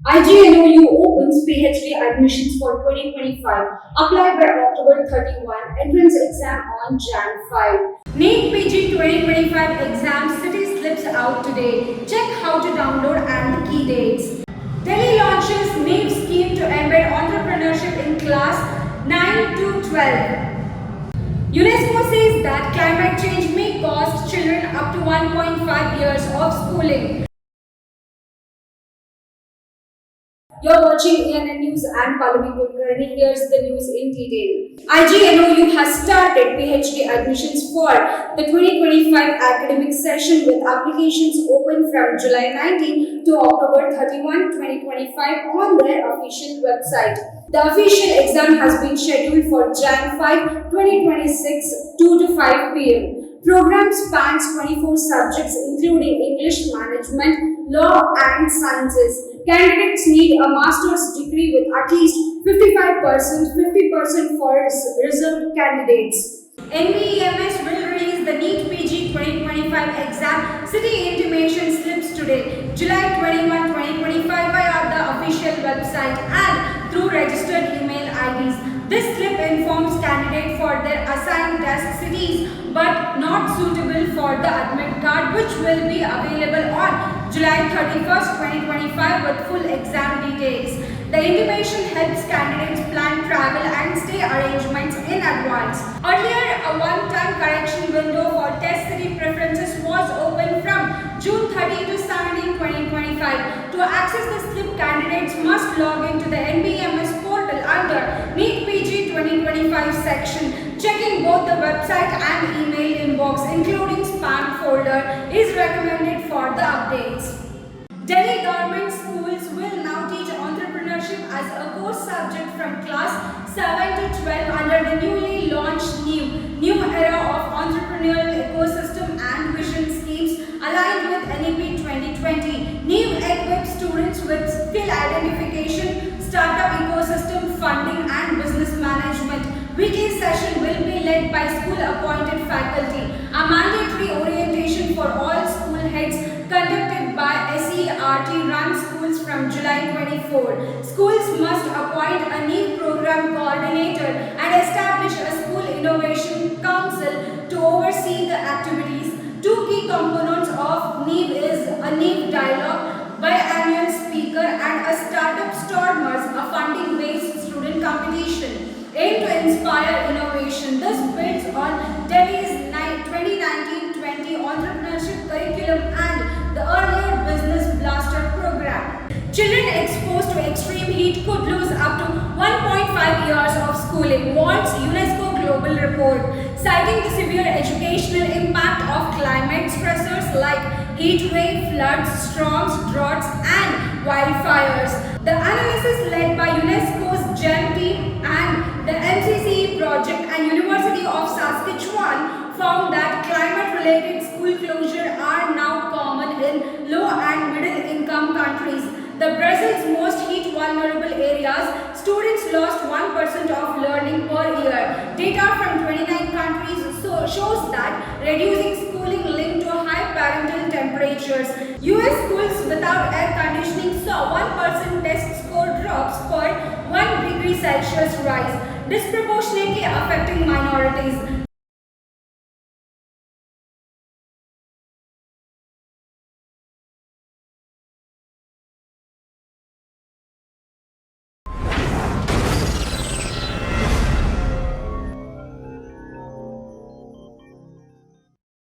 IGNOU opens PhD admissions for 2025. Apply by October 31. Entrance exam on Jan 5. NEET PG 2025 exam city slips out today. Check how to download and the key dates. Delhi launches NEET scheme to embed entrepreneurship in class 9 to 12. UNESCO says that climate change may cost children up to 1.5 years of schooling. You're watching ANN News and Pallavi Kulkarni. Here's the news in detail. IGNOU has started PhD admissions for the 2025 academic session with applications open from July 19 to October 31, 2025 on their official website. The official exam has been scheduled for Jan 5, 2026, 2 to 5 p.m. Program spans 24 subjects including English management, law and sciences. Candidates need a master's degree with at least 50% for reserved candidates. NBEMS will release the NEET PG 2025 exam city intimation slips today, July 21, 2025 via the official website and through registered email IDs. This slip informs candidates for their assigned test cities but not suitable for the admit card, which will be available on July 31st, 2025 with full exam details. The intimation helps candidates plan travel and stay arrangements in advance. Earlier, a one-time correction window for test city preferences was open from June 30 to 17, 2025. To access the slip, candidates must log into the NBMS portal under NEET PG 2025 section. Checking both the website and email inbox, including spam folder, is recommended for the updates. Delhi government schools will now teach entrepreneurship as a core subject from class 7 to 12 under the newly launched new era of entrepreneurial ecosystem and vision schemes aligned with NEP 2020. NEET equips students with skill identification, startup ecosystem funding and business management. Weekly session will be led by school-appointed faculty. A mandatory orientation for all school heads conducted by SERT run schools from July 24. Schools must appoint a NEET program coordinator and establish a school innovation council to oversee the activities. Two key components of NEET is a NEET dialogue, biannual speaker and a startup stormers, a funding-based student competition. Aim to inspire innovation. This builds on Delhi's 2019-20 entrepreneurship curriculum and the earlier Business Blaster program. Children exposed to extreme heat could lose up to 1.5 years of schooling, warns UNESCO Global Report, citing the severe educational impact of climate stressors like heat wave, floods, storms, droughts, and wildfires. The analysis led by UNESCO's GEM team and the MCCE project and University of Saskatchewan found that climate-related school closure are now common in low and middle-income countries. The Brazil's most heat-vulnerable areas, students lost 1% of learning per year. Data from 29 countries shows that reducing schooling linked to high parental temperatures. US schools without air conditioning saw 1% test score drops per 1 degree Celsius rise, disproportionately affecting minorities.